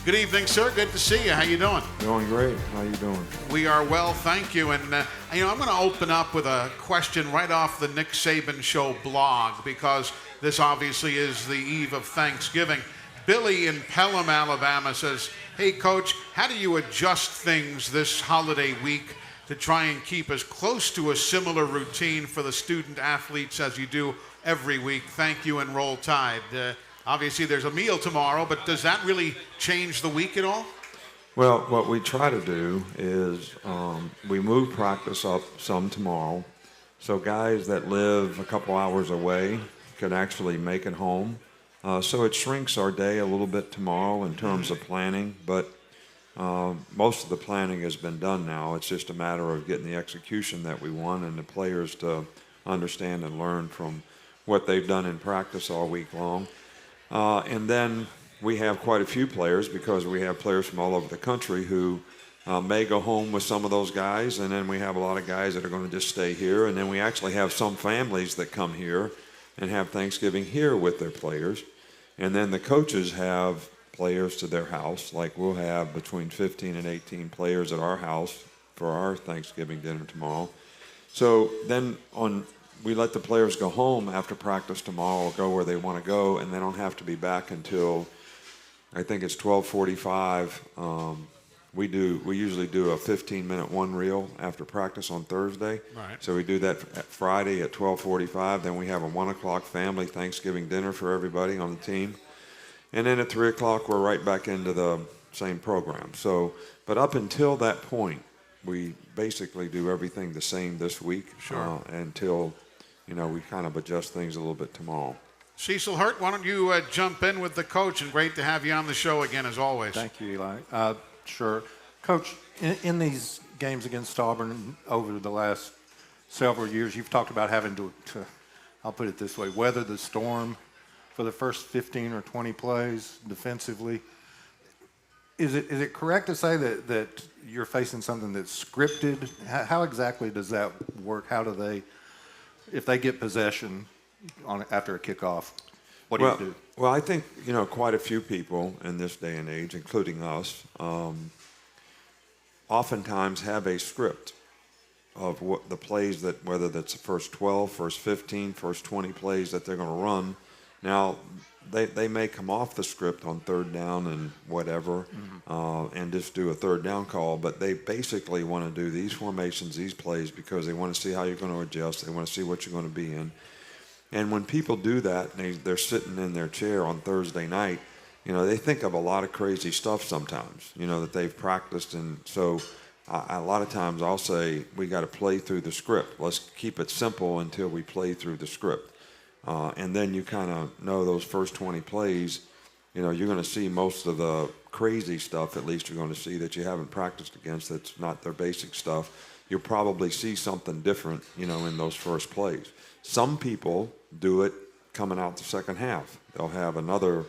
Good evening, sir. Good to see you. How you doing? Doing great. How you doing? We are well, thank you. And I'm going to open up with a question right off the Nick Saban Show blog, because this obviously is the eve of Thanksgiving. Billy in Pelham, Alabama says, "Hey, Coach, how do you adjust things this holiday week to try and keep as close to a similar routine for the student athletes as you do every week? Thank you, and roll tide." Obviously, there's a meal tomorrow, but does that really change the week at all? Well, what we try to do is we move practice up some tomorrow, so guys that live a couple hours away can actually make it home. So it shrinks our day a little bit tomorrow in terms of planning, but most of the planning has been done now. It's just a matter of getting the execution that we want and the players to understand and learn from what they've done in practice all week long. And then we have quite a few players, because we have players from all over the country who may go home with some of those guys, and then we have a lot of guys that are going to just stay here, and then we actually have some families that come here and have Thanksgiving here with their players. And then the coaches have players to their house. Like, we'll have between 15 and 18 players at our house for our Thanksgiving dinner tomorrow. So then we let the players go home after practice tomorrow, go where they want to go, and they don't have to be back until, I think it's 12:45. We usually do a 15-minute one reel after practice on Thursday. Right. So we do that Friday at 12:45. Then we have a 1 o'clock family Thanksgiving dinner for everybody on the team. And then at 3 o'clock, we're right back into the same program. So, but up until that point, we basically do everything the same this week. Sure. Until we kind of adjust things a little bit tomorrow. Cecil Hurt, why don't you jump in with the coach? And great to have you on the show again, as always. Thank you, Eli. Sure. Coach, in these games against Auburn over the last several years, you've talked about having to, I'll put it this way, weather the storm for the first 15 or 20 plays defensively. Is it correct to say that you're facing something that's scripted? How exactly does that work? How do they, if they get possession after a kickoff, what do you do? Well, I think, quite a few people in this day and age, including us, oftentimes have a script of what the plays that, whether that's the first 12, first 15, first 20 plays that they're going to run. Now, they may come off the script on third down and whatever, and just do a third down call, but they basically want to do these formations, these plays, because they want to see how you're going to adjust. They want to see what you're going to be in. And when people do that, they're sitting in their chair on Thursday night, they think of a lot of crazy stuff sometimes, that they've practiced. And so a lot of times I'll say, we got to play through the script. Let's keep it simple until we play through the script. And then you kind of know those first 20 plays, you're going to see most of the crazy stuff, at least you're going to see that you haven't practiced against, that's not their basic stuff. You'll probably see something different, in those first plays. Some people do it coming out the second half. They'll have another,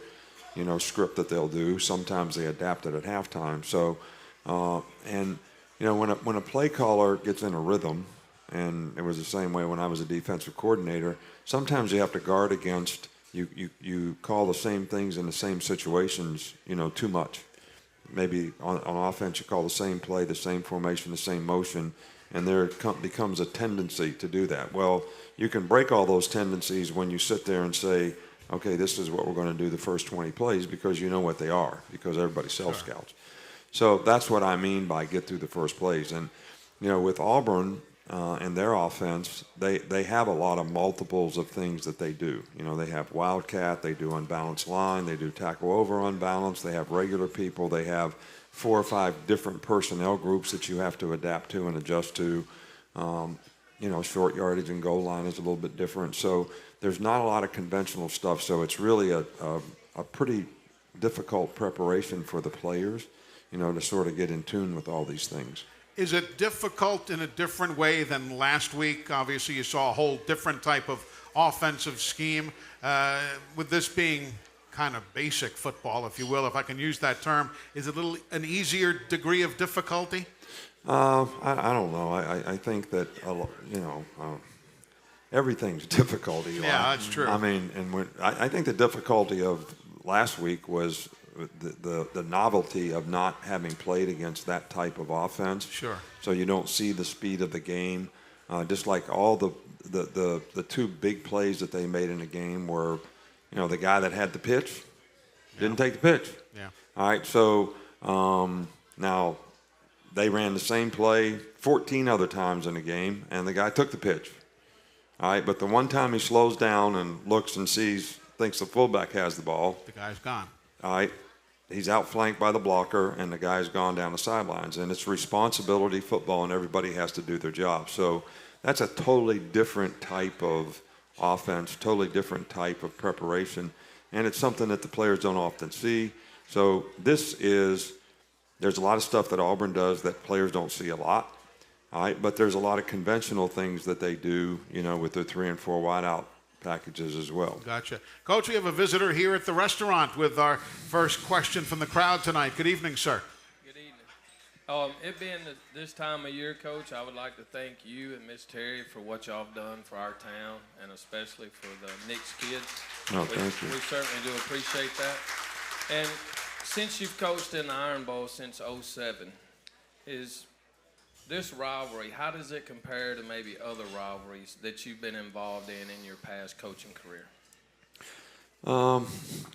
script that they'll do. Sometimes they adapt it at halftime. So, when a play caller gets in a rhythm, and it was the same way when I was a defensive coordinator, sometimes you have to guard against, you call the same things in the same situations, too much. Maybe on offense you call the same play, the same formation, the same motion, and there becomes a tendency to do that. Well, you can break all those tendencies when you sit there and say, okay, this is what we're going to do the first 20 plays, because you know what they are, because everybody self-scouts. So that's what I mean by get through the first plays. And, with Auburn and their offense, they have a lot of multiples of things that they do. They have wildcat, they do unbalanced line, they do tackle over unbalanced, they have regular people, they have 4 or 5 different personnel groups that you have to adapt to and adjust to. Short yardage and goal line is a little bit different. So there's not a lot of conventional stuff. So it's really a pretty difficult preparation for the players, to sort of get in tune with all these things. Is it difficult in a different way than last week? Obviously, you saw a whole different type of offensive scheme. With this being kind of basic football, if you will, if I can use that term, is it an easier degree of difficulty? I don't know. I think that, everything's difficult, Eli. Yeah, that's true. I mean, I think the difficulty of last week was the novelty of not having played against that type of offense. Sure. So you don't see the speed of the game. Just like all the two big plays that they made in the game were, the guy that had the pitch didn't take the pitch. Yeah. All right, so now they ran the same play 14 other times in the game, and the guy took the pitch. All right, but the one time he slows down and looks and thinks the fullback has the ball. The guy's gone. All right, he's outflanked by the blocker, and the guy's gone down the sidelines. And it's responsibility football, and everybody has to do their job. So that's a totally different type of offense, totally different type of preparation, and it's something that the players don't often see. So there's a lot of stuff that Auburn does that players don't see a lot. All right, but there's a lot of conventional things that they do, with their 3 and 4 wideout packages as well. Gotcha. Coach, we have a visitor here at the restaurant with our first question from the crowd tonight. Good evening, sir. Good evening. It being this time of year, Coach, I would like to thank you and Miss Terry for what y'all have done for our town, and especially for the Knicks kids. Thank you. We certainly do appreciate that. And since you've coached in the Iron Bowl since '07, is this rivalry, how does it compare to maybe other rivalries that you've been involved in your past coaching career?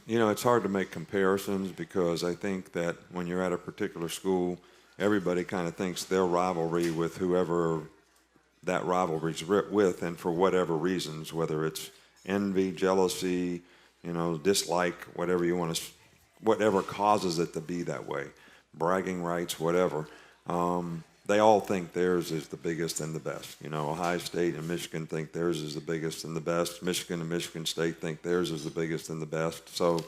It's hard to make comparisons because I think that when you're at a particular school, everybody kind of thinks their rivalry with whoever that rivalry's with, and for whatever reasons, whether it's envy, jealousy, dislike, whatever causes it to be that way, bragging rights, whatever. They all think theirs is the biggest and the best. Ohio State and Michigan think theirs is the biggest and the best. Michigan and Michigan State think theirs is the biggest and the best. So,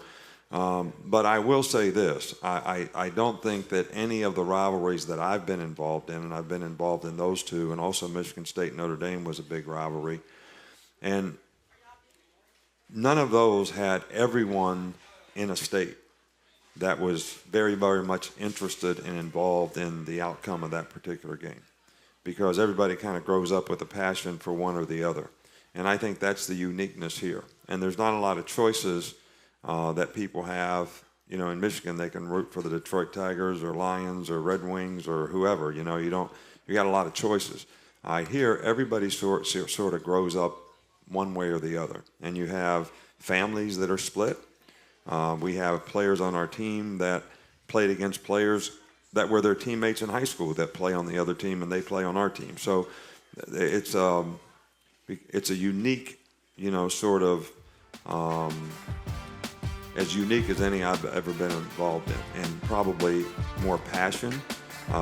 but I will say this. I don't think that any of the rivalries that I've been involved in, and I've been involved in those two, and also Michigan State and Notre Dame was a big rivalry, and none of those had everyone in a state that was very, very much interested and involved in the outcome of that particular game, because everybody kind of grows up with a passion for one or the other. And I think that's the uniqueness here. And there's not a lot of choices that people have. In Michigan, they can root for the Detroit Tigers or Lions or Red Wings or whoever. You got a lot of choices. Here, everybody sort of grows up one way or the other. And you have families that are split. We have players on our team that played against players that were their teammates in high school that play on the other team, and they play on our team. So it's a unique, sort of as unique as any I've ever been involved in, and probably more passion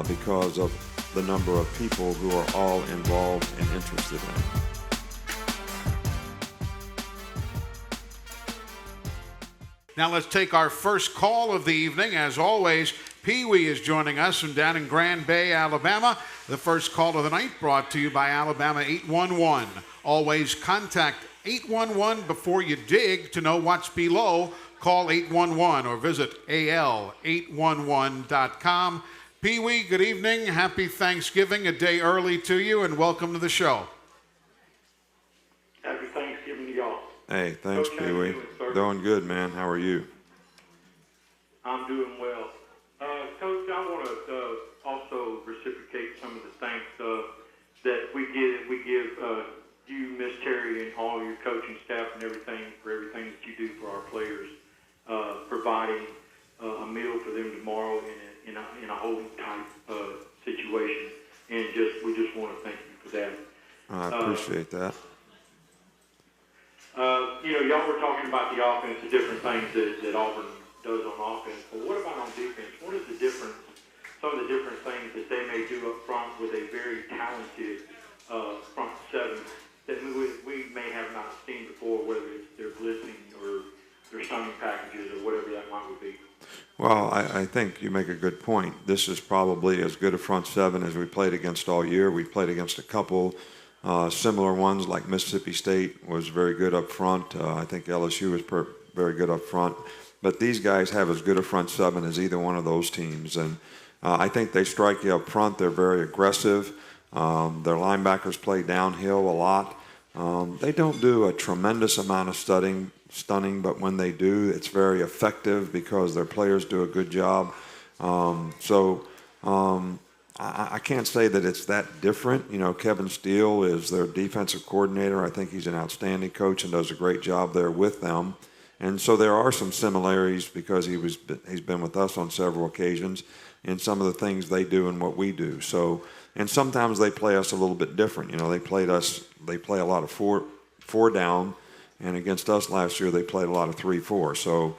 because of the number of people who are all involved and interested in it. Now let's take our first call of the evening. As always, Pee Wee is joining us from down in Grand Bay, Alabama. The first call of the night brought to you by Alabama 811. Always contact 811 before you dig to know what's below. Call 811 or visit al811.com. Pee Wee, good evening. Happy Thanksgiving, a day early to you, and welcome to the show. Happy Thanksgiving to y'all. Hey, thanks, Pee Wee. Doing good, man. How are you? I'm doing well. Coach, I want to also reciprocate some of the thanks that we give you, Miss Terry, and all your coaching staff and everything for everything that you do for our players, providing a meal for them tomorrow in a holding type situation, and we just want to thank you for that. I appreciate that. Y'all were talking about the offense, the different things that Auburn does on offense. But what about on defense? What is some of the different things that they may do up front with a very talented front seven that we may have not seen before, whether it's their blitzing or their stunning packages or whatever that might be? Well, I think you make a good point. This is probably as good a front seven as we played against all year. We played against a couple similar ones, like Mississippi State was very good up front. I think LSU was very good up front. But these guys have as good a front seven as either one of those teams. And I think they strike you up front. They're very aggressive. Their linebackers play downhill a lot. They don't do a tremendous amount of studying stunning, but when they do, it's very effective because their players do a good job. I can't say that it's that different. You know, Kevin Steele is their defensive coordinator. I think he's an outstanding coach and does a great job there with them. And so there are some similarities because he's been with us on several occasions in some of the things they do and what we do. So, and sometimes they play us a little bit different. You know, they play a lot of four down, and against us last year they played a lot of 3-4. So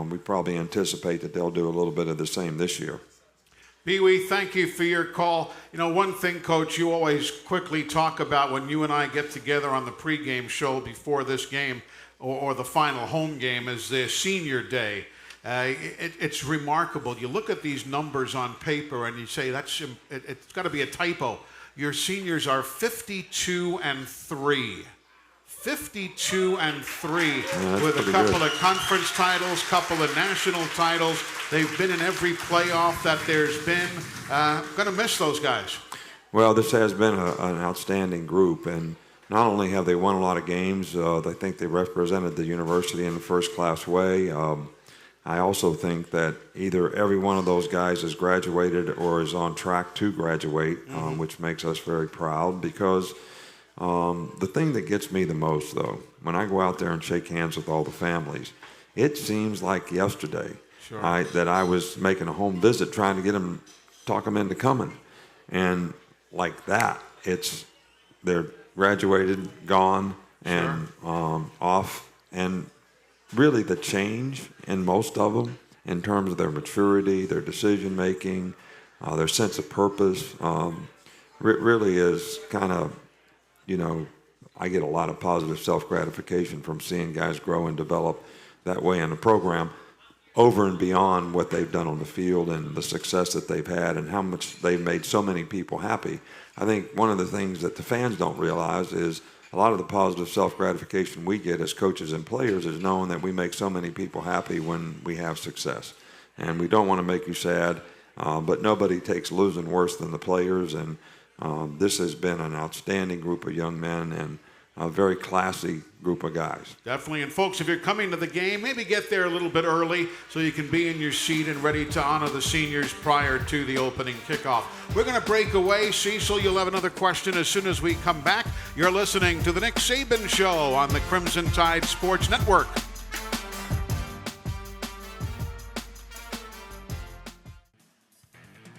we probably anticipate that they'll do a little bit of the same this year. Pee Wee, thank you for your call. You know, one thing, Coach, you always quickly talk about when you and I get together on the pregame show before this game or the final home game is the senior day. It's remarkable. You look at these numbers on paper and you say it's got to be a typo. Your seniors are 52-3. 52-3 with a couple of conference titles, couple of national titles. They've been in every playoff that there's been. Going to miss those guys. Well, this has been an outstanding group, and not only have they won a lot of games, I think they represented the university in a first-class way. I also think that either every one of those guys has graduated or is on track to graduate, which makes us very proud because the thing that gets me the most, though, when I go out there and shake hands with all the families, it seems like yesterday that I was making a home visit trying to talk them into coming. And like that, they're graduated, gone, and off. And really the change in most of them in terms of their maturity, their decision making, their sense of purpose, really is kind of, you know, I get a lot of positive self-gratification from seeing guys grow and develop that way in the program over and beyond what they've done on the field and the success that they've had and how much they've made so many people happy. I think one of the things that the fans don't realize is a lot of the positive self-gratification we get as coaches and players is knowing that we make so many people happy when we have success. And we don't want to make you sad, but nobody takes losing worse than the players. And this has been an outstanding group of young men and a very classy group of guys. Definitely. And folks, if you're coming to the game, maybe get there a little bit early so you can be in your seat and ready to honor the seniors prior to the opening kickoff. We're going to break away. Cecil, you'll have another question as soon as we come back. You're listening to the Nick Saban Show on the Crimson Tide Sports Network.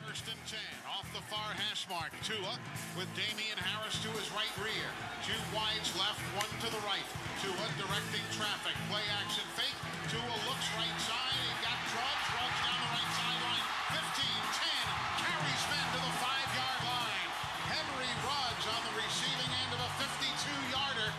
First and 10, off the far hash mark. Tua with Damian Harris to his right rear. Two wides left, one to the right. Tua directing traffic. Play action fake. Tua looks right side. He got drugs down the right sideline. 15-10. Carries men to the 5-yard line. Henry Ruggs on the receiving end of a 52-yarder.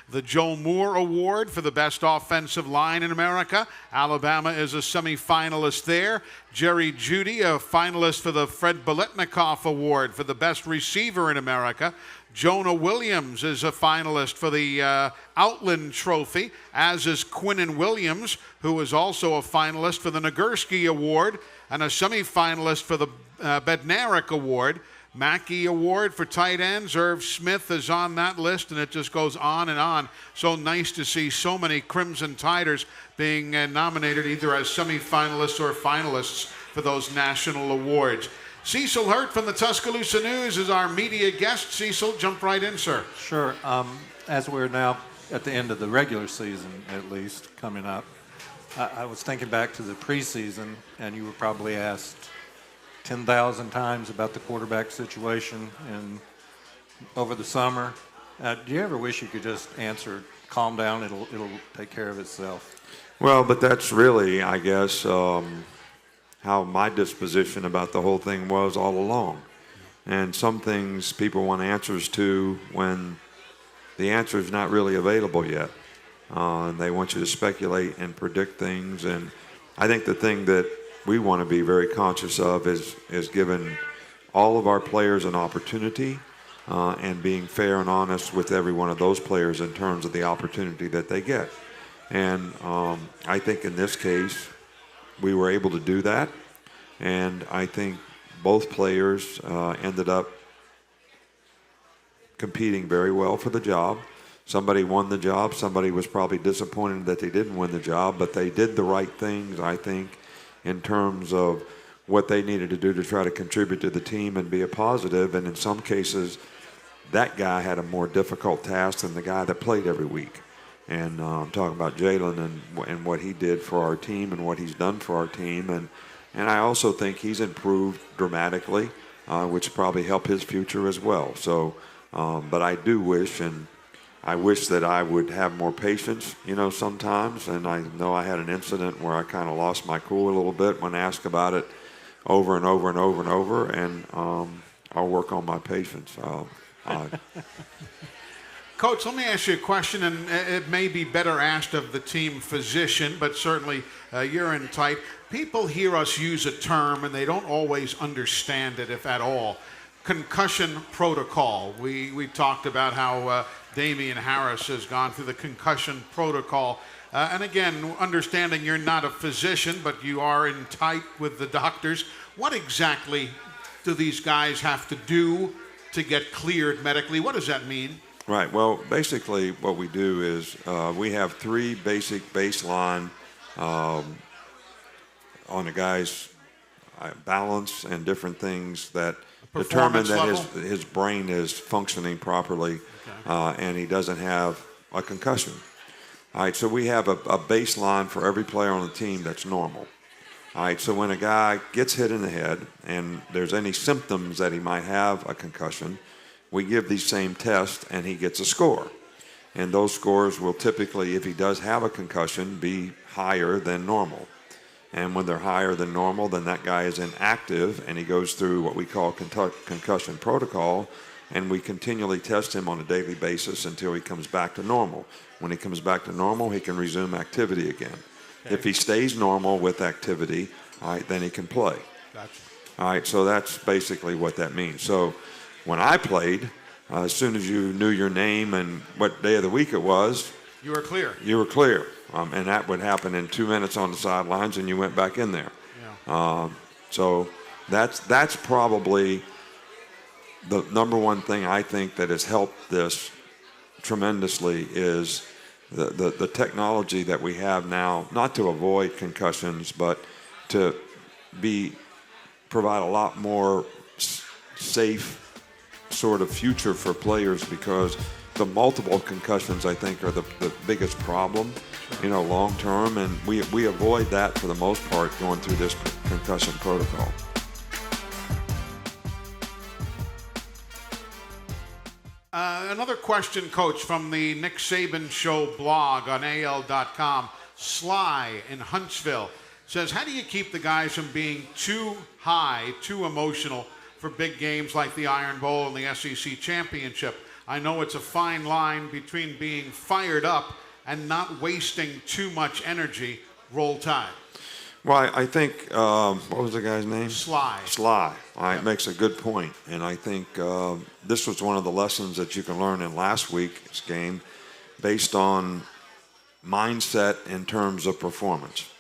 The Joe Moore Award for the best offensive line in America. Alabama is a semifinalist there. Jerry Jeudy, a finalist for the Fred Biletnikoff Award for the best receiver in America. Jonah Williams is a finalist for the Outland Trophy, as is Quinnen Williams, who is also a finalist for the Nagurski Award and a semifinalist for the Bednarik Award. Mackey Award for tight ends. Irv Smith is on that list, and it just goes on and on. So nice to see so many Crimson Tiders being nominated either as semifinalists or finalists for those national awards. Cecil Hurt from the Tuscaloosa News is our media guest. Cecil, jump right in, sir. Sure. As we're now at the end of the regular season, at least, coming up, I was thinking back to the preseason, and you were probably asked 10,000 times about the quarterback situation and over the summer. Do you ever wish you could just answer, calm down, it'll take care of itself? Well, but that's really, I guess, how my disposition about the whole thing was all along. And some things people want answers to when the answer is not really available yet. And they want you to speculate and predict things. And I think the thing that we want to be very conscious of is giving all of our players an opportunity and being fair and honest with every one of those players in terms of the opportunity that they get. And I think in this case, we were able to do that. And I think both players ended up competing very well for the job. Somebody won the job. Somebody was probably disappointed that they didn't win the job, but they did the right things, I think, in terms of what they needed to do to try to contribute to the team and be a positive. And in some cases, that guy had a more difficult task than the guy that played every week. And I'm talking about Jalen and what he did for our team and what he's done for our team. And I also think he's improved dramatically, which probably helped his future as well. So, but I do wish, and I wish that I would have more patience, sometimes. And I know I had an incident where I kind of lost my cool a little bit when asked about it over and over and over and over. And I'll work on my patience. Coach, let me ask you a question, and it may be better asked of the team physician, but certainly you're in tight. People hear us use a term, and they don't always understand it, if at all. Concussion protocol. We talked about how Damian Harris has gone through the concussion protocol. And again, understanding you're not a physician, but you are in tight with the doctors. What exactly do these guys have to do to get cleared medically? What does that mean? Right. Well, basically what we do is we have 3 basic baseline on a guy's balance and different things that determine that his brain is functioning properly, and he doesn't have a concussion. All right, so we have a baseline for every player on the team that's normal. All right, so when a guy gets hit in the head and there's any symptoms that he might have a concussion, we give these same tests and he gets a score. And those scores will typically, if he does have a concussion, be higher than normal. And when they're higher than normal, then that guy is inactive and he goes through what we call concussion protocol, and we continually test him on a daily basis until he comes back to normal. When he comes back to normal, he can resume activity again. Okay. If he stays normal with activity, all right, then he can play. Gotcha. All right, so that's basically what that means. So when I played, as soon as you knew your name and what day of the week it was, you were clear. You were clear. And that would happen in 2 minutes on the sidelines, and you went back in there. Yeah. So that's probably the number one thing I think that has helped this tremendously is the technology that we have now, not to avoid concussions, but to provide a lot more safe sort of future for players, because the multiple concussions, I think, are the biggest problem, long term, and we avoid that for the most part going through this concussion protocol. Another question, Coach, from the Nick Saban Show blog on AL.com. Sly in Huntsville says, how do you keep the guys from being too high, too emotional for big games like the Iron Bowl and the SEC Championship? I know it's a fine line between being fired up and not wasting too much energy. Roll Tide. Well, I think, what was the guy's name? Sly. Sly. Makes a good point. And I think this was one of the lessons that you can learn in last week's game based on mindset in terms of performance.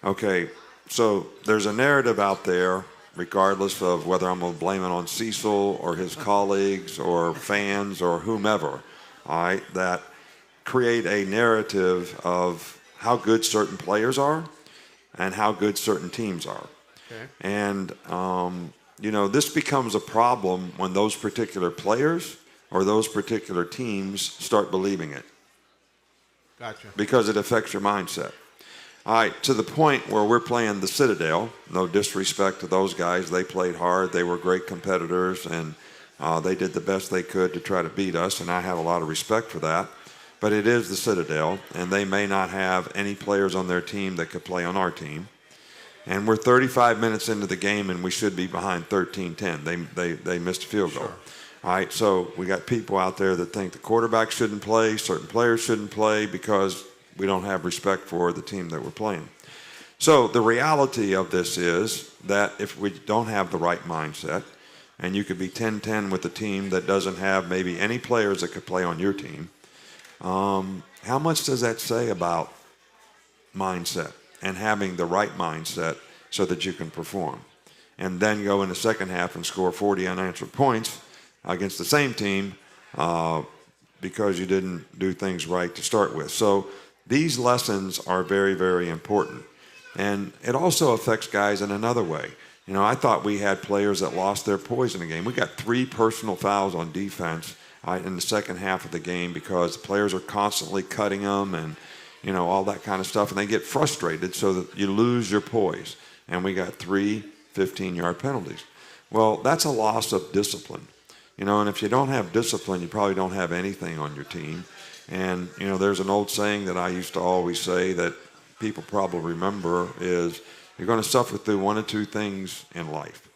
Okay, so there's a narrative out there, regardless of whether I'm going to blame it on Cecil or his colleagues or fans or whomever, all right, that create a narrative of how good certain players are and how good certain teams are. Okay. And, this becomes a problem when those particular players or those particular teams start believing it. Gotcha. Because it affects your mindset. All right, to the point where we're playing the Citadel, no disrespect to those guys. They played hard. They were great competitors, and they did the best they could to try to beat us, and I have a lot of respect for that. But it is the Citadel, and they may not have any players on their team that could play on our team. And we're 35 minutes into the game, and we should be behind 13-10. They missed a field goal. Sure. All right, so we got people out there that think the quarterback shouldn't play, certain players shouldn't play because we don't have respect for the team that we're playing. So the reality of this is that if we don't have the right mindset, and you could be 10-10 with a team that doesn't have maybe any players that could play on your team, how much does that say about mindset and having the right mindset so that you can perform? And then go in the second half and score 40 unanswered points against the same team, because you didn't do things right to start with. So these lessons are very, very important. And it also affects guys in another way. You know, I thought we had players that lost their poise in the game. We got 3 personal fouls on defense in the second half of the game because the players are constantly cutting them and, you know, all that kind of stuff. And they get frustrated so that you lose your poise. And we got 3 15-yard penalties. Well, that's a loss of discipline. You know, and if you don't have discipline, you probably don't have anything on your team. And, you know, there's an old saying that I used to always say that people probably remember is you're going to suffer through 1 or 2 things in life.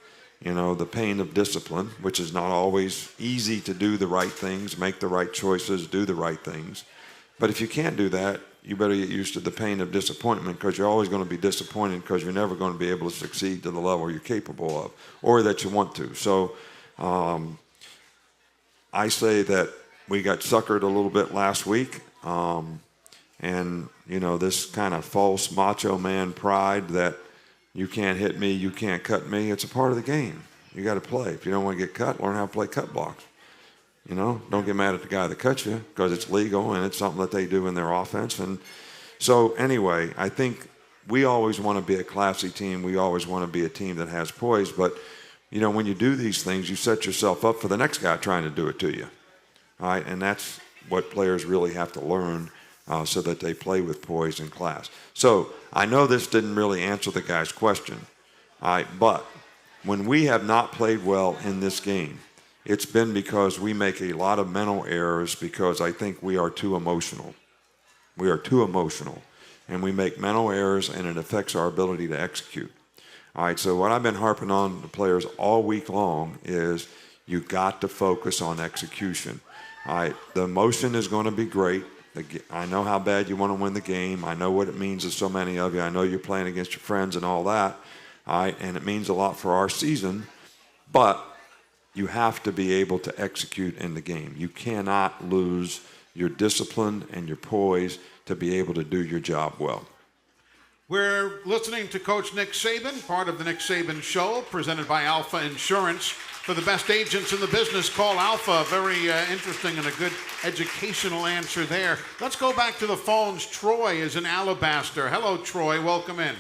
You know, the pain of discipline, which is not always easy to do the right things, make the right choices, do the right things. But if you can't do that, you better get used to the pain of disappointment because you're always going to be disappointed because you're never going to be able to succeed to the level you're capable of or that you want to. So I say that we got suckered a little bit last week. And, you know, this kind of false macho man pride that you can't hit me, you can't cut me, it's a part of the game. You got to play. If you don't want to get cut, learn how to play cut blocks. You know, don't get mad at the guy that cuts you because it's legal and it's something that they do in their offense. And so anyway, I think we always want to be a classy team. We always want to be a team that has poise. But, you know, when you do these things, you set yourself up for the next guy trying to do it to you. All right, and that's what players really have to learn so that they play with poise and class. So I know this didn't really answer the guy's question, all right, but when we have not played well in this game, it's been because we make a lot of mental errors because I think we are too emotional. We are too emotional, and we make mental errors, and it affects our ability to execute. All right, so what I've been harping on the players all week long is you got to focus on execution. All right, the emotion is going to be great. I know how bad you want to win the game. I know what it means to so many of you. I know you're playing against your friends and all that. All right, and it means a lot for our season. But you have to be able to execute in the game. You cannot lose your discipline and your poise to be able to do your job well. We're listening to Coach Nick Saban, part of the Nick Saban Show, presented by Alpha Insurance. For the best agents in the business, call Alpha. Very interesting and a good educational answer there. Let's go back to the phones. Troy is in Alabaster. Hello, Troy. Welcome in.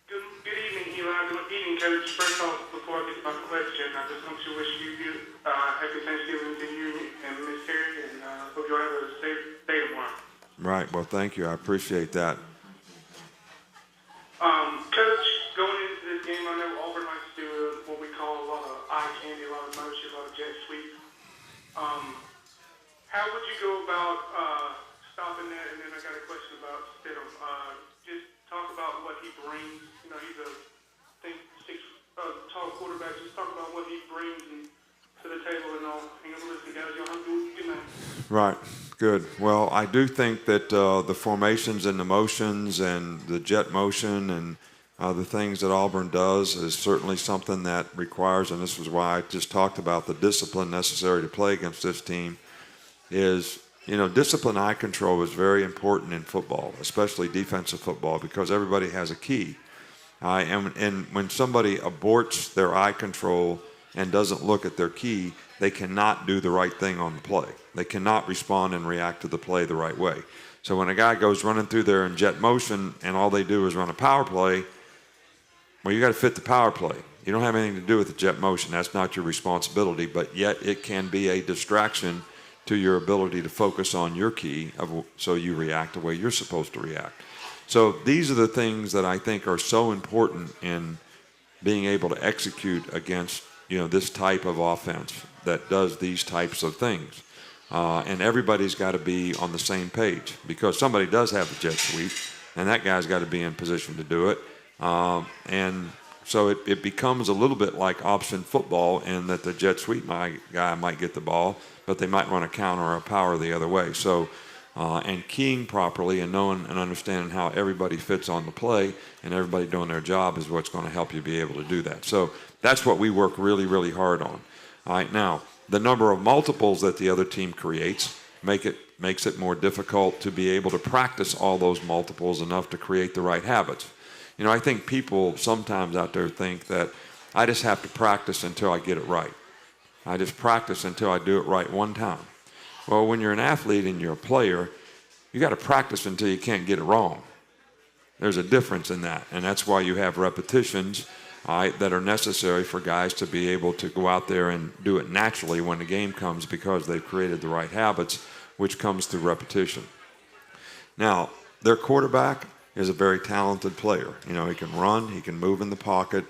Good evening, Eli. Good evening, Coach. First off, before I get to my question, I just want to wish you happy Thanksgiving to you and Miss Terry, and hope you all have a safe day tomorrow. Right. Well, thank you. I appreciate that. Coach, going into this game, I know Auburn likes to do what we call a lot of eye candy, a lot of motion, a lot of jet sweep. How would you go about stopping that? And then I got a question about Stidham. Just talk about what he brings. You know, he's a tall quarterback. Just talk about what he brings to the table and all. Hang on, listen, guys. Y'all have a good night. Right. Good. Well, I do think that the formations and the motions and the jet motion and the things that Auburn does is certainly something that requires, and this was why I just talked about the discipline necessary to play against this team, is, you know, discipline eye control is very important in football, especially defensive football, because everybody has a key. And when somebody aborts their eye control and doesn't look at their key, they cannot do the right thing on the play. They cannot respond and react to the play the right way. So when a guy goes running through there in jet motion and all they do is run a power play, well, you got to fit the power play. You don't have anything to do with the jet motion. That's not your responsibility, but yet it can be a distraction to your ability to focus on your key so you react the way you're supposed to react. So these are the things that I think are so important in being able to execute against, you know, this type of offense that does these types of things. And everybody's got to be on the same page because somebody does have the jet sweep, and that guy's got to be in position to do it. And so it becomes a little bit like option football in that the jet sweep guy might get the ball, but they might run a counter or a power the other way. So, and keying properly and knowing and understanding how everybody fits on the play and everybody doing their job is what's going to help you be able to do that. So that's what we work really, really hard on. All right, now, the number of multiples that the other team creates makes it more difficult to be able to practice all those multiples enough to create the right habits. You know, I think people sometimes out there think that I just have to practice until I get it right. I just practice until I do it right one time. Well, when you're an athlete and you're a player, you got to practice until you can't get it wrong. There's a difference in that, and that's why you have repetitions that are necessary for guys to be able to go out there and do it naturally when the game comes, because they've created the right habits, which comes through repetition. Now, their quarterback is a very talented player. You know, he can run, he can move in the pocket,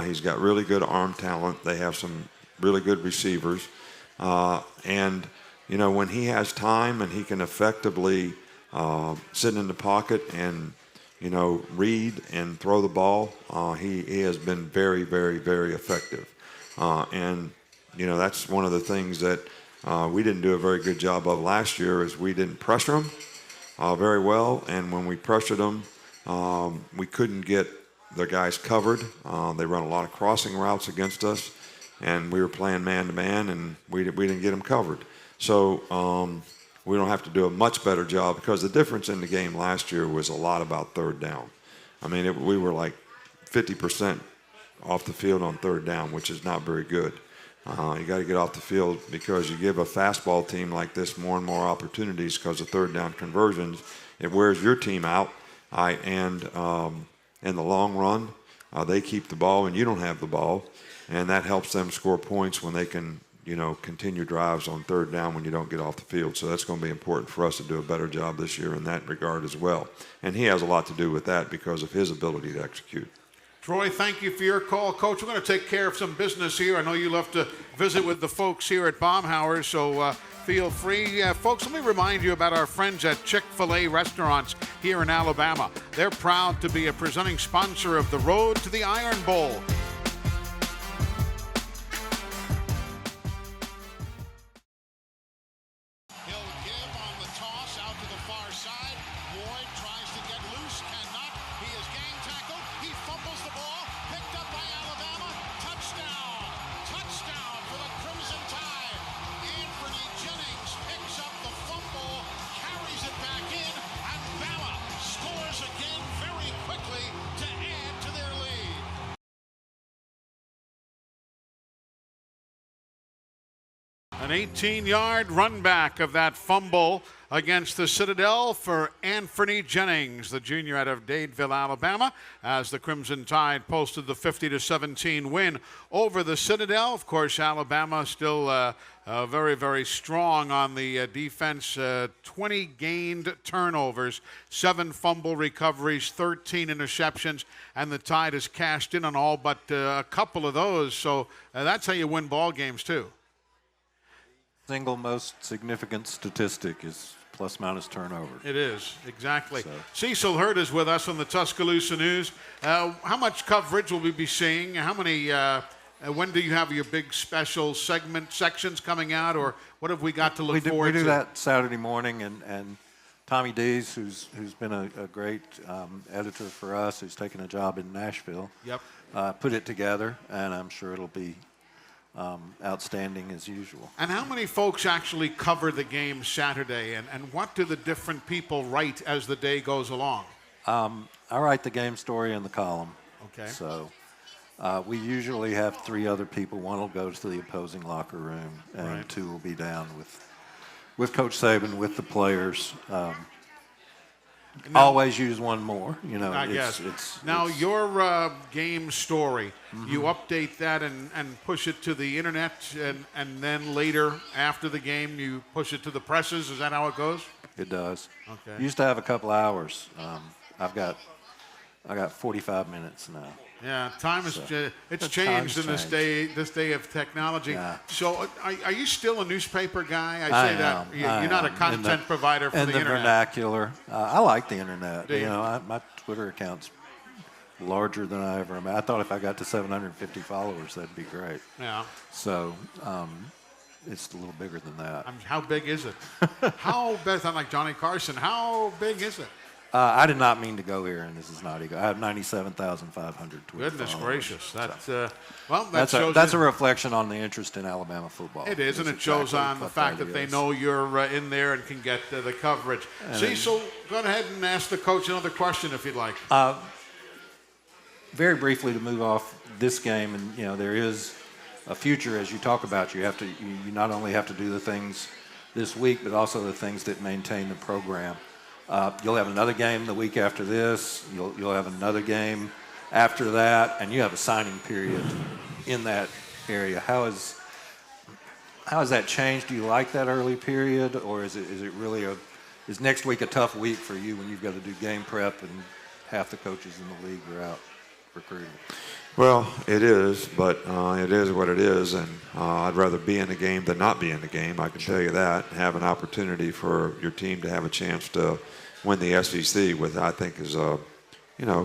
he's got really good arm talent. They have some really good receivers, and you know, when he has time and he can effectively sit in the pocket and, you know, read and throw the ball, he has been very, very, very effective. And, you know, that's one of the things that we didn't do a very good job of last year, is we didn't pressure him very well. And when we pressured him, we couldn't get the guys covered. They run a lot of crossing routes against us, and we were playing man-to-man, and we didn't get them covered. So we don't have to do a much better job, because the difference in the game last year was a lot about third down. I mean, we were like 50% off the field on third down, which is not very good. You got to get off the field, because you give a fastball team like this more and more opportunities because of third down conversions. It wears your team out, and in the long run, they keep the ball and you don't have the ball, and that helps them score points when they can, you know, continue drives on third down when you don't get off the field. So that's going to be important for us to do a better job this year in that regard as well. And he has a lot to do with that because of his ability to execute. Troy, thank you for your call. Coach, we're going to take care of some business here. I know you love to visit with the folks here at Baumhauer, so feel free. Folks, let me remind you about our friends at Chick-fil-A restaurants here in Alabama. They're proud to be a presenting sponsor of the Road to the Iron Bowl. An 18-yard run back of that fumble against the Citadel for Anthony Jennings, the junior out of Dadeville, Alabama, as the Crimson Tide posted the 50-17 win over the Citadel. Of course, Alabama still very, very strong on the defense. 20 gained turnovers, 7 fumble recoveries, 13 interceptions, and the Tide has cashed in on all but a couple of those. So that's how you win ball games, too. Single most significant statistic is plus-minus turnover. It is, exactly. So. Cecil Hurd is with us on the Tuscaloosa News. How much coverage will we be seeing? How many, when do you have your big special sections coming out, or what have we got to look forward to? We do that Saturday morning, and Tommy Dees, who's been a great editor for us, who's taken a job in Nashville, put it together, and I'm sure it'll be outstanding as usual. And how many folks actually cover the game Saturday, and what do the different people write as the day goes along? I write the game story in the column. Okay. So we usually have 3 other people. One will go to the opposing locker room, and 2 will be down with Coach Saban, with the players. Now, always use one more, you know. Now, your game story, you update that and push it to the internet, and then later, after the game, you push it to the presses. Is that how it goes? It does. Okay. Used to have a couple hours. I got 45 minutes now. Yeah, time has it's changed in this day of technology. Yeah. So, are you still a newspaper guy? I say that you're not a content provider for the internet. In the vernacular, I like the internet. Do you? You know, my Twitter account's larger than I ever imagined. I thought if I got to 750 followers, that'd be great. Yeah. So, it's a little bigger than that. How big is it? How big? I'm like Johnny Carson. How big is it? I did not mean to go here, and this is not ego. I have 97,500 Twitter Goodness followers. gracious. That That's a reflection on the interest in Alabama football. It is, and it shows on the fact that they know you're in there and can get the coverage. Cecil, go ahead and ask the coach another question if you'd like. Very briefly to move off this game, and you know there is a future, as you talk about. You not only have to do the things this week, but also the things that maintain the program. You'll have another game the week after this. You'll have another game after that, and you have a signing period in that area. How has that changed? Do you like that early period, or is it really is next week a tough week for you when you've got to do game prep and half the coaches in the league are out recruiting? Well, it is, but it is what it is, and I'd rather be in the game than not be in the game. I can tell you that. Have an opportunity for your team to have a chance to win the SEC, which I think is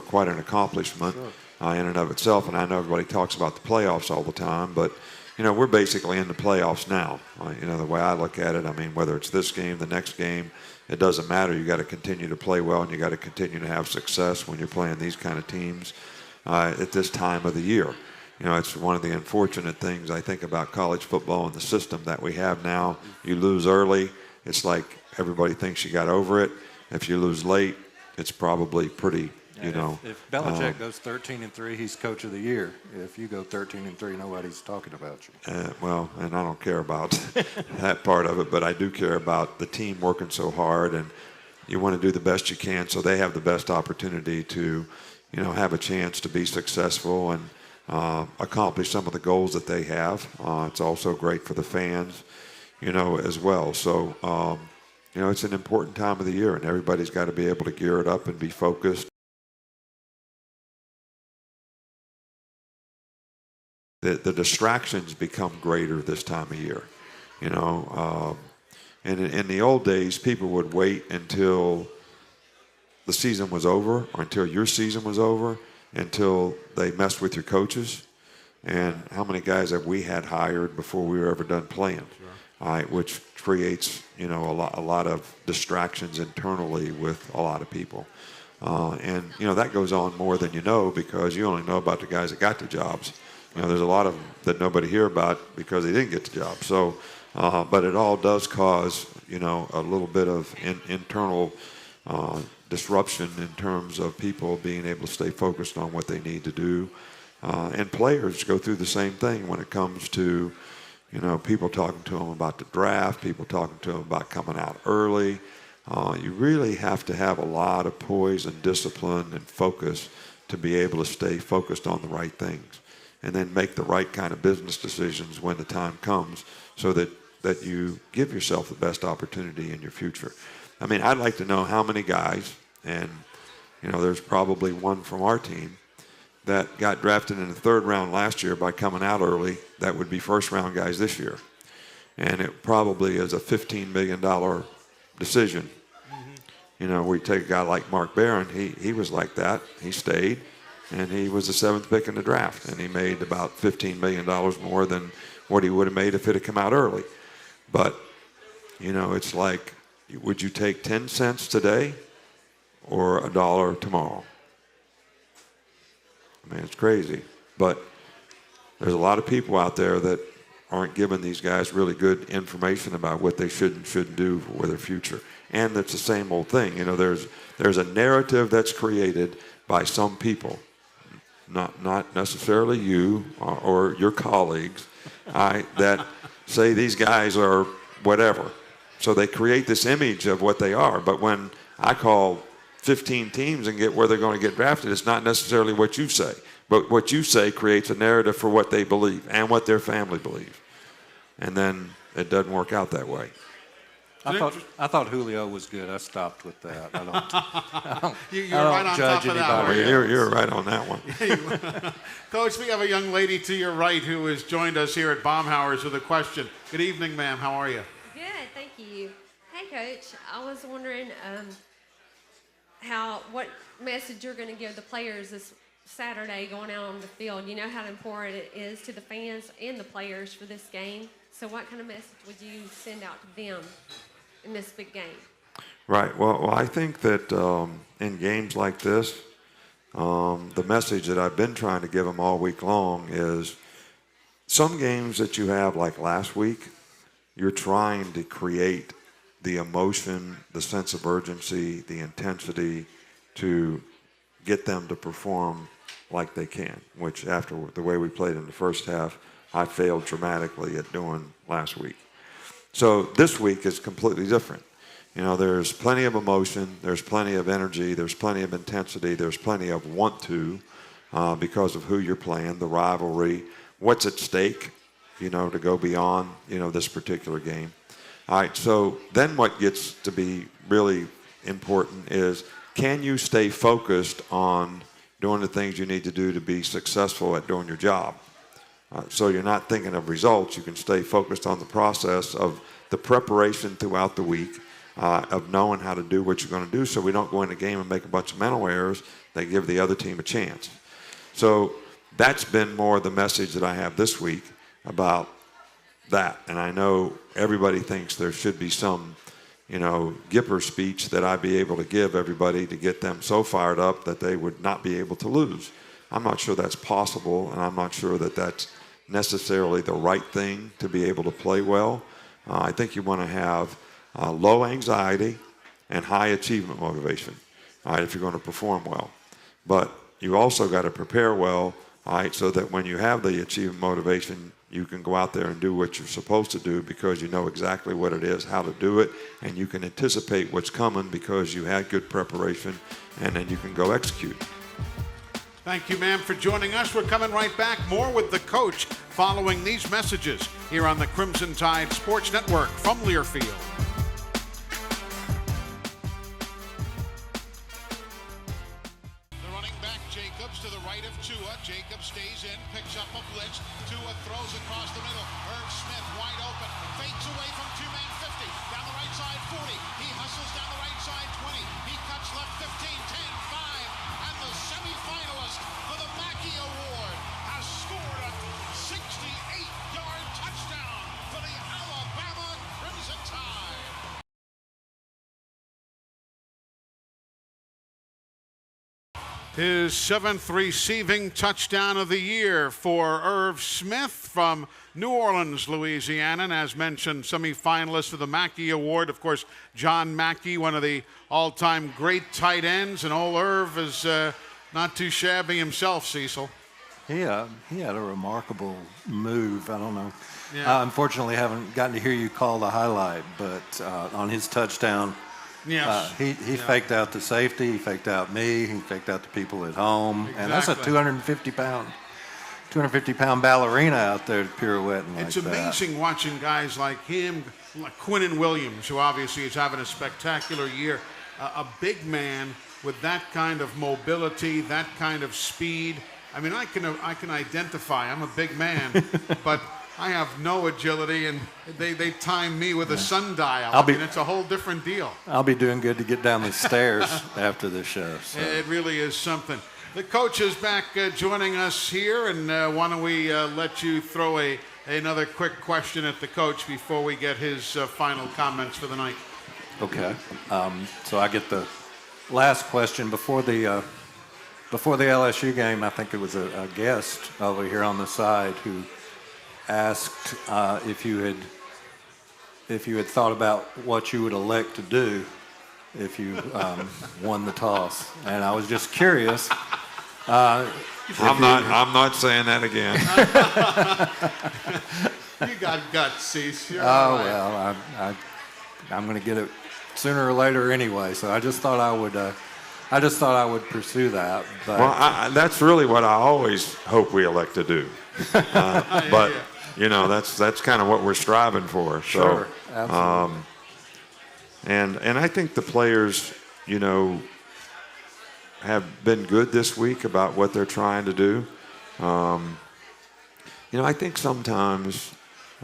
quite an accomplishment in and of itself. And I know everybody talks about the playoffs all the time, but we're basically in the playoffs now. The way I look at it, I mean, whether it's this game, the next game, it doesn't matter. You got to continue to play well, and you got to continue to have success when you're playing these kind of teams at this time of the year. It's one of the unfortunate things I think about college football and the system that we have now. You lose early, it's like everybody thinks you got over it. If you lose late, it's probably pretty, If Belichick goes 13-3, he's coach of the year. If you go 13-3, nobody's talking about you. And I don't care about that part of it, but I do care about the team working so hard, and you want to do the best you can so they have the best opportunity to have a chance to be successful and accomplish some of the goals that they have. It's also great for the fans, as well. So, it's an important time of the year, and everybody's got to be able to gear it up and be focused. The distractions become greater this time of year, And in the old days, people would wait until the season was over, or until your season was over, until they messed with your coaches. And how many guys have we had hired before we were ever done playing? Sure. Which creates, a lot of distractions internally with a lot of people. And that goes on more than you know, because you only know about the guys that got the jobs. There's a lot of them that nobody hear about because they didn't get the job. So, but it all does cause, a little bit of internal disruption in terms of people being able to stay focused on what they need to do. And players go through the same thing when it comes to, people talking to them about the draft, people talking to them about coming out early. You really have to have a lot of poise and discipline and focus to be able to stay focused on the right things, and then make the right kind of business decisions when the time comes, so that you give yourself the best opportunity in your future. I mean, I'd like to know how many guys, and there's probably one from our team, that got drafted in the third round last year by coming out early, that would be first round guys this year. And it probably is a $15 million decision. Mm-hmm. We take a guy like Mark Barron, he was like that. He stayed, and he was the 7th pick in the draft, and he made about $15 million more than what he would have made if it had come out early. But, it's like, would you take 10 cents today or $1 tomorrow? I mean, it's crazy. But there's a lot of people out there that aren't giving these guys really good information about what they should and shouldn't do for their future. And it's the same old thing. There's a narrative that's created by some people, not necessarily you or your colleagues, that say these guys are whatever. So they create this image of what they are. But when I call 15 teams and get where they're going to get drafted, it's not necessarily what you say. But what you say creates a narrative for what they believe and what their family believes. And then it doesn't work out that way. I thought Julio was good. I stopped with that. I don't You're right on judge top of that anybody. one. You're right on that one. Coach, we have a young lady to your right who has joined us here at Baumhauer's with a question. Good evening, ma'am. How are you? Good, thank you. Hey, Coach, I was wondering what message you're going to give the players this Saturday going out on the field. You know how important it is to the fans and the players for this game. So what kind of message would you send out to them in this big game? Right. Well, I think that in games like this, the message that I've been trying to give them all week long is some games that you have, like last week, you're trying to create the emotion, the sense of urgency, the intensity to get them to perform like they can, which after the way we played in the first half, I failed dramatically at doing last week. So this week is completely different. You know, there's plenty of emotion, there's plenty of energy, there's plenty of intensity, there's plenty of want to because of who you're playing, the rivalry, what's at stake, you know, to go beyond, you know, this particular game. All right, so then what gets to be really important is, can you stay focused on doing the things you need to do to be successful at doing your job? So you're not thinking of results. You can stay focused on the process of the preparation throughout the week, of knowing how to do what you're going to do, so we don't go in the game and make a bunch of mental errors that give the other team a chance. So that's been more the message that I have this week about that. And I know everybody thinks there should be some, you know, Gipper speech that I'd be able to give everybody to get them so fired up that they would not be able to lose. I'm not sure that's possible, and I'm not sure that that's necessarily the right thing to be able to play well. I think you want to have low anxiety and high achievement motivation, all right, if you're going to perform well. But you also got to prepare well, all right, so that when you have the achievement motivation, you can go out there and do what you're supposed to do because you know exactly what it is, how to do it, and you can anticipate what's coming because you had good preparation, and then you can go execute. Thank you, ma'am, for joining us. We're coming right back. More with the coach following these messages here on the Crimson Tide Sports Network from Learfield. The running back, Jacobs, to the right of Tua. Jacobs stays in, picks up a blitz. Tua throws across the middle. Irv Smith wide open. Fakes away from two-man 50. Down the right side, 40. He hustles down the right side, 20. He cuts left, 15, 10, 5. And the semifinalist for the Mackey Award has scored a 68-yard touchdown for the Alabama Crimson Tide. His 7th receiving touchdown of the year for Irv Smith from New Orleans, Louisiana. And as mentioned, semifinalist for the Mackey Award. Of course, John Mackey, one of the all-time great tight ends. And old Irv is not too shabby himself, Cecil. He had a remarkable move. I don't know. Yeah. I unfortunately haven't gotten to hear you call the highlight, but on his touchdown, Yes. he faked out the safety, he faked out me, he faked out the people at home, and that's a Exactly. 250-pound ballerina out there pirouetting like It's that. amazing watching guys like him, like Quinnen Williams, who obviously is having a spectacular year. A big man with that kind of mobility, that kind of speed. I mean, I can identify. I'm a big man, but I have no agility, and they time me with a sundial. I mean, it's a whole different deal. I'll be doing good to get down the stairs after the show. So. It really is something. The coach is back joining us here, and why don't we let you throw another quick question at the coach before we get his final comments for the night. Okay. So I get the last question before the LSU game. I think it was a guest over here on the side who asked if you had thought about what you would elect to do if you won the toss, and I was just curious. I'm not saying that again. You got guts, Cease. You're Oh all right. well, I'm going to get it sooner or later anyway. So I just thought I would pursue that. But Well, that's really what I always hope we elect to do. But you know, that's kind of what we're striving for. So, sure, absolutely. And I think the players, you know, have been good this week about what they're trying to do. You know, I think sometimes,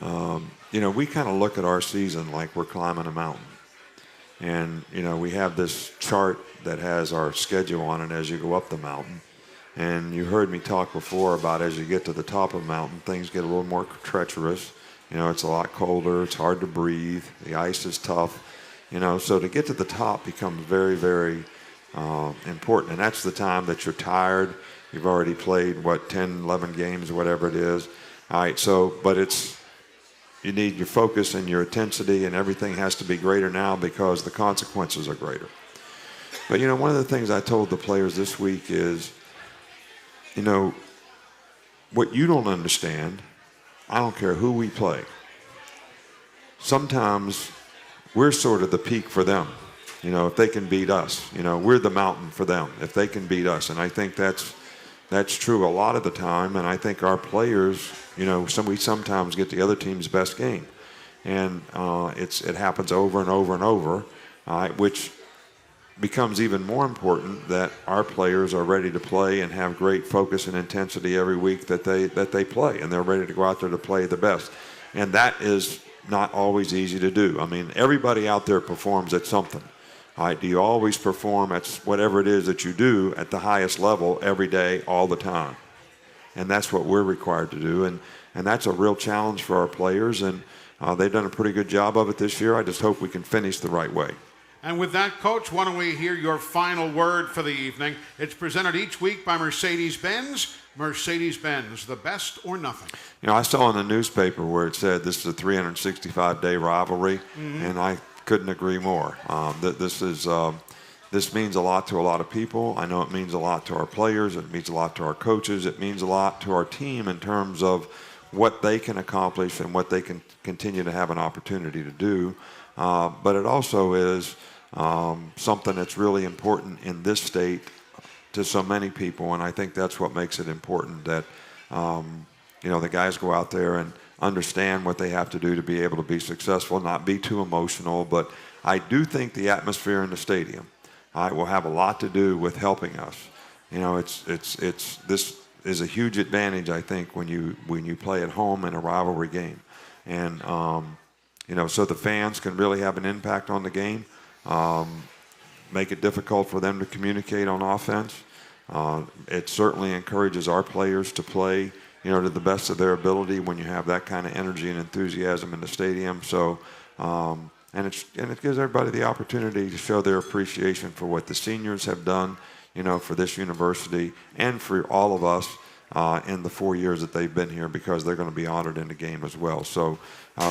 you know, we kind of look at our season like we're climbing a mountain. And, you know, we have this chart that has our schedule on it as you go up the mountain. And you heard me talk before about as you get to the top of the mountain, things get a little more treacherous. You know, it's a lot colder. It's hard to breathe. The ice is tough. You know, so to get to the top becomes very, very important. And that's the time that you're tired. You've already played, 10, 11 games, whatever it is. All right, so, but you need your focus and your intensity, and everything has to be greater now because the consequences are greater. But, you know, one of the things I told the players this week is, you know, what you don't understand I don't care who we play. Sometimes we're sort of the peak for them. You know, if they can beat us, you know, we're the mountain for them if they can beat us. And I think that's true a lot of the time. And I think our players, you know, we sometimes get the other team's best game. And it happens over and over and over, which becomes even more important that our players are ready to play and have great focus and intensity every week that they play, and they're ready to go out there to play the best. And that is not always easy to do. I mean, everybody out there performs at something. All right, do you always perform at whatever it is that you do at the highest level every day, all the time? And that's what we're required to do, and that's a real challenge for our players, and they've done a pretty good job of it this year. I just hope we can finish the right way. And with that, Coach, why don't we hear your final word for the evening? It's presented each week by Mercedes-Benz. Mercedes-Benz, the best or nothing. You know, I saw in the newspaper where it said this is a 365-day rivalry, and I couldn't agree more. This means a lot to a lot of people. I know it means a lot to our players. It means a lot to our coaches. It means a lot to our team in terms of what they can accomplish and what they can continue to have an opportunity to do. But it also is something that's really important in this state to so many people, and I think that's what makes it important that you know, the guys go out there and understand what they have to do to be able to be successful, not be too emotional. But I do think the atmosphere in the stadium will have a lot to do with helping us. You know, this is a huge advantage, I think, when you play at home in a rivalry game, and you know, so the fans can really have an impact on the game, make it difficult for them to communicate on offense. It certainly encourages our players to play, you know, to the best of their ability when you have that kind of energy and enthusiasm in the stadium. So, and it gives everybody the opportunity to show their appreciation for what the seniors have done, you know, for this university and for all of us in the 4 years that they've been here, because they're going to be honored in the game as well. So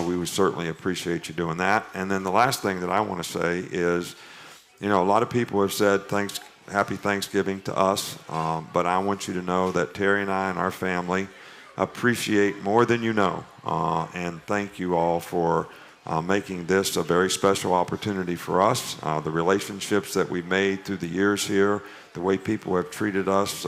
we would certainly appreciate you doing that. And then the last thing that I want to say is, you know, a lot of people have said Happy Thanksgiving to us, but I want you to know that Terry and I and our family appreciate more than you know, and thank you all for making this a very special opportunity for us. The relationships that we've made through the years here, the way people have treated us,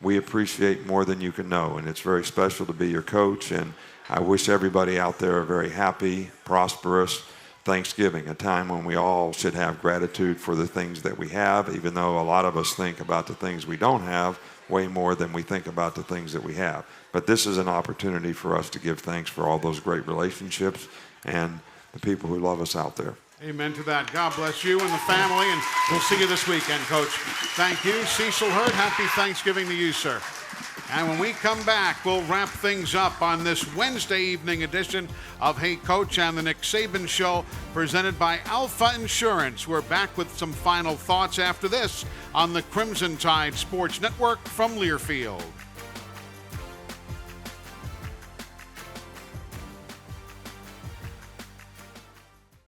we appreciate more than you can know, and it's very special to be your coach. And I wish everybody out there a very happy, prosperous Thanksgiving, a time when we all should have gratitude for the things that we have, even though a lot of us think about the things we don't have way more than we think about the things that we have. But this is an opportunity for us to give thanks for all those great relationships and the people who love us out there. Amen to that. God bless you and the family, and we'll see you this weekend, Coach. Thank you. Cecil Hurd, happy Thanksgiving to you, sir. And when we come back, we'll wrap things up on this Wednesday evening edition of Hey Coach and the Nick Saban Show, presented by Alpha Insurance. We're back with some final thoughts after this on the Crimson Tide Sports Network from Learfield.